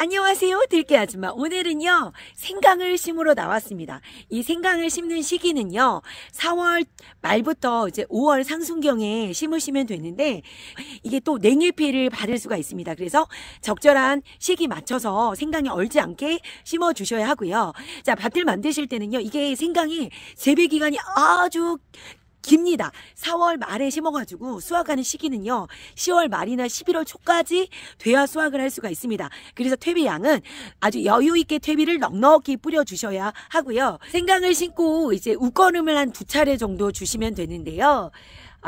안녕하세요, 들깨 아줌마. 오늘은요 생강을 심으러 나왔습니다. 이 생강을 심는 시기는요 4월 말부터 이제 5월 상순경에 심으시면 되는데, 이게 또 냉해 피해를 받을 수가 있습니다. 그래서 적절한 시기 맞춰서 생강이 얼지 않게 심어 주셔야 하고요. 자, 밭을 만드실 때는요, 이게 생강이 재배 기간이 아주 깁니다. 4월 말에 심어가지고 수확하는 시기는요 10월 말이나 11월 초까지 돼야 수확을 할 수가 있습니다. 그래서 퇴비양은 아주 여유있게 퇴비를 넉넉히 뿌려주셔야 하고요. 생강을 심고 이제 웃거름을 한 2차례 정도 주시면 되는데요.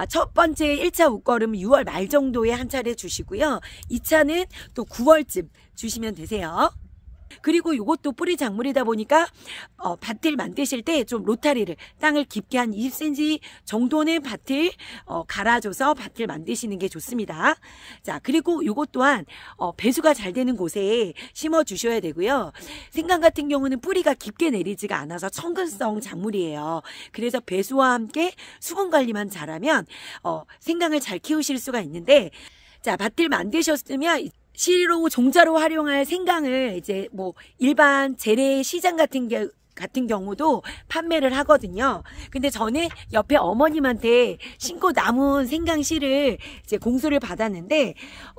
첫 번째 1차 웃거름 6월 말 정도에 한 차례 주시고요. 2차는 또 9월쯤 주시면 되세요. 그리고 이것도 뿌리 작물이다 보니까 밭을 만드실 때 좀 로타리를, 땅을 깊게 한 20cm 정도는 밭을 갈아줘서 밭을 만드시는 게 좋습니다. 자, 그리고 이것 또한 배수가 잘 되는 곳에 심어 주셔야 되고요. 생강 같은 경우는 뿌리가 깊게 내리지가 않아서 청근성 작물이에요. 그래서 배수와 함께 수분 관리만 잘하면 생강을 잘 키우실 수가 있는데, 자, 밭을 만드셨으면 시로 종자로 활용할 생강을 이제 뭐 일반 재래 시장 같은 경우도 판매를 하거든요. 근데 저는 옆에 어머님한테 심고 남은 생강씨를 이제 공수를 받았는데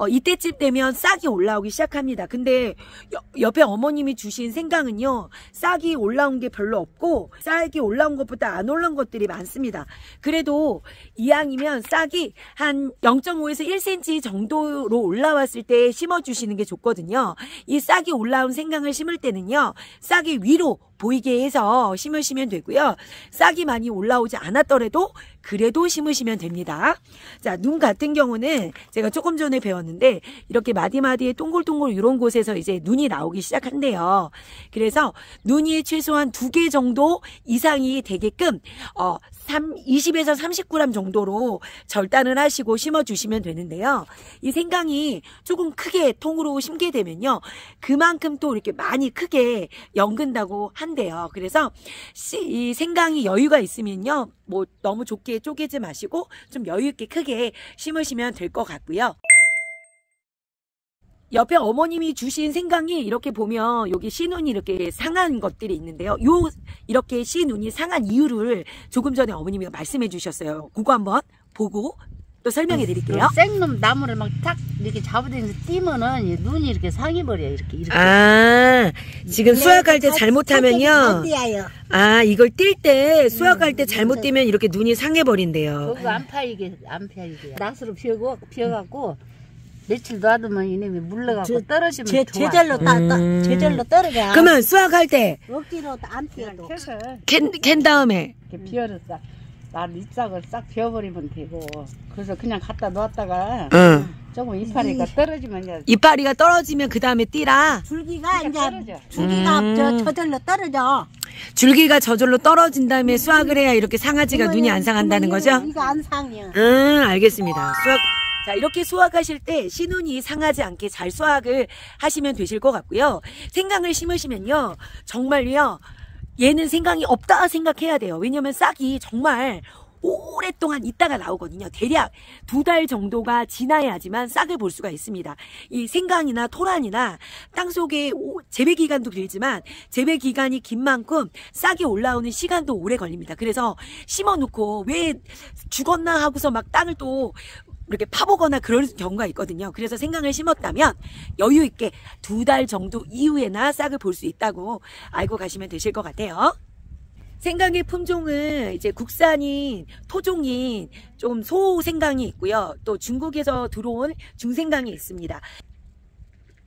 이때쯤 되면 싹이 올라오기 시작합니다. 근데 옆에 어머님이 주신 생강은요 싹이 올라온 게 별로 없고, 싹이 올라온 것보다 안 올라온 것들이 많습니다. 그래도 이왕이면 싹이 한 0.5에서 1cm 정도로 올라왔을 때 심어주시는 게 좋거든요. 이 싹이 올라온 생강을 심을 때는요 싹이 위로 보이게 해서 심으시면 되고요. 싹이 많이 올라오지 않았더라도 그래도 심으시면 됩니다. 자, 눈 같은 경우는 제가 조금 전에 배웠는데 이렇게 마디마디에 동글동글 이런 곳에서 이제 눈이 나오기 시작한대요. 그래서 눈이 최소한 2개 정도 이상이 되게끔 20에서 30g 정도로 절단을 하시고 심어주시면 되는데요. 이 생강이 조금 크게 통으로 심게 되면요 그만큼 또 이렇게 많이 크게 연근다고 한대요. 그래서 이 생강이 여유가 있으면요 뭐 너무 좁게 쪼개지 마시고 좀 여유있게 크게 심으시면 될 것 같고요. 옆에 어머님이 주신 생강이 이렇게 보면 여기 씨눈이 이렇게 상한 것들이 있는데요. 이렇게 씨눈이 상한 이유를 조금 전에 어머님이 말씀해 주셨어요. 그거 한번 보고 또 설명해 드릴게요. 생놈 나무를 막 탁 이렇게 잡아당겨서 띄면은 눈이 이렇게 상해버려. 이렇게. 지금 수확할 때 잘못하면요. 이걸 뛸 때 수확할 때 잘못 띄면 이렇게 눈이 상해버린대요. 그거 안 파이게. 낫으로 피어갖고 며칠 놔두면 이놈이 물러가고 떨어지면 좋아. 제절로 떨어져. 그러면 수확할 때 억지로 안 피어도 캔 다음에 이렇게 피어를 잎싹을 싹 피어버리면 되고, 그래서 그냥 갖다 놓았다가 조금 이파리가 떨어지면 이제 이파리가 떨어지면 그 다음에 띠라. 줄기가 이제 떨어져. 줄기가 저절로 떨어져. 줄기가 저절로 떨어진 다음에 수확을 해야 이렇게 상하지가 눈이 안 상한다는 거죠? 이거 안 상해요. 알겠습니다. 자, 이렇게 수확하실 때 씨눈이 상하지 않게 잘 수확을 하시면 되실 것 같고요. 생강을 심으시면요 정말요 얘는 생강이 없다 생각해야 돼요. 왜냐면 싹이 정말 오랫동안 있다가 나오거든요. 대략 2달 정도가 지나야지만 싹을 볼 수가 있습니다. 이 생강이나 토란이나 땅속에 재배 기간도 길지만 재배 기간이 긴 만큼 싹이 올라오는 시간도 오래 걸립니다. 그래서 심어놓고 왜 죽었나 하고서 막 땅을 또 이렇게 파보거나 그럴 경우가 있거든요. 그래서 생강을 심었다면 여유있게 2달 정도 이후에나 싹을 볼 수 있다고 알고 가시면 되실 것 같아요. 생강의 품종은 이제 국산인 토종인 좀 소생강이 있고요. 또 중국에서 들어온 중생강이 있습니다.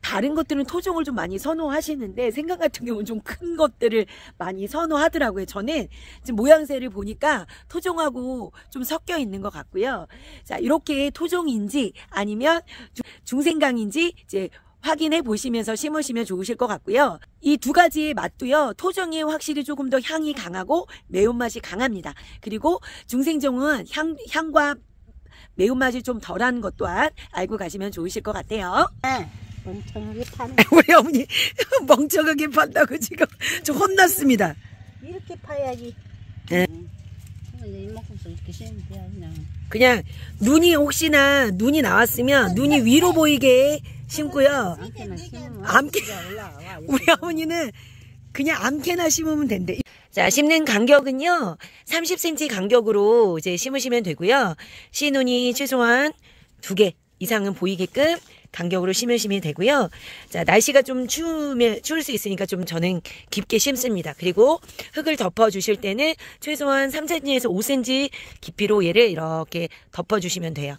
다른 것들은 토종을 좀 많이 선호하시는데 생강 같은 경우는 좀 큰 것들을 많이 선호하더라고요. 저는 지금 모양새를 보니까 토종하고 좀 섞여 있는 것 같고요. 자, 이렇게 토종인지 아니면 중생강인지 이제 확인해 보시면서 심으시면 좋으실 것 같고요. 이 2가지의 맛도요 토종이 확실히 조금 더 향이 강하고 매운맛이 강합니다. 그리고 중생종은 향과 매운맛이 좀 덜한 것 또한 알고 가시면 좋으실 것 같아요. 멍청하게 파는. 우리 어머니 멍청하게 판다고 지금 좀 혼났습니다. 이렇게 파야지. 네. 이만큼 이렇게 심으면 돼 그냥. 그냥 눈이 혹시나 눈이 나왔으면 눈이 위로 보이게 심고요. 아무렇게나 심으면 아무렇게- 진짜 올라와. 우리 어머니는 그냥 아무렇게나 심으면 된대. 자, 심는 간격은요, 30cm 간격으로 이제 심으시면 되고요. 씨눈이 최소한 2개 이상은 보이게끔 간격으로 심으시면 되고요. 자, 날씨가 좀 추울 수 있으니까 좀 저는 깊게 심습니다. 그리고 흙을 덮어주실 때는 최소한 3cm에서 5cm 깊이로 얘를 이렇게 덮어주시면 돼요.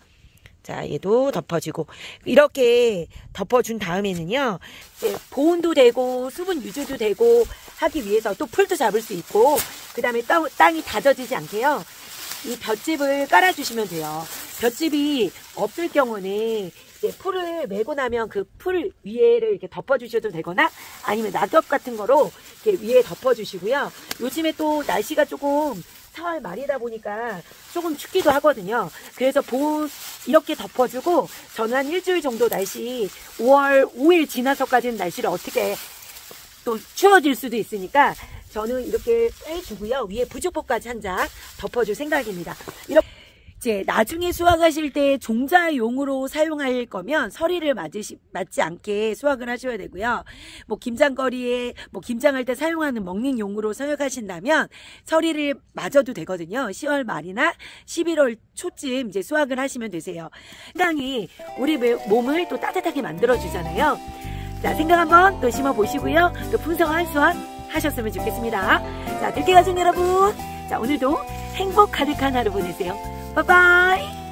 자, 얘도 덮어주고 이렇게 덮어준 다음에는요, 이제 보온도 되고 수분 유지도 되고 하기 위해서 또 풀도 잡을 수 있고, 그 다음에 땅이 다져지지 않게요, 이 볏짚을 깔아주시면 돼요. 볏짚이 없을 경우는 이제 풀을 메고 나면 그 풀 위에를 이렇게 덮어주셔도 되거나 아니면 낙엽 같은 거로 이렇게 위에 덮어주시고요. 요즘에 또 날씨가 조금 4월 말이다 보니까 조금 춥기도 하거든요. 그래서 이렇게 덮어주고 저는 한 일주일 정도 날씨 5월 5일 지나서까지는 날씨를 어떻게 또 추워질 수도 있으니까 저는 이렇게 빼주고요. 위에 부직포까지 한 장 덮어줄 생각입니다. 이렇게 이제 나중에 수확하실 때 종자용으로 사용할 거면 서리를 맞지 않게 수확을 하셔야 되고요. 뭐 김장거리에 뭐 김장할 때 사용하는 먹는 용으로 사용하신다면 서리를 맞아도 되거든요. 10월 말이나 11월 초쯤 이제 수확을 하시면 되세요. 생강이 우리 몸을 또 따뜻하게 만들어 주잖아요. 자, 생강 한번 또 심어 보시고요. 또 풍성한 수확 하셨으면 좋겠습니다. 자, 들깨 가족 여러분, 자, 오늘도 행복 가득한 하루 보내세요. 바이바이.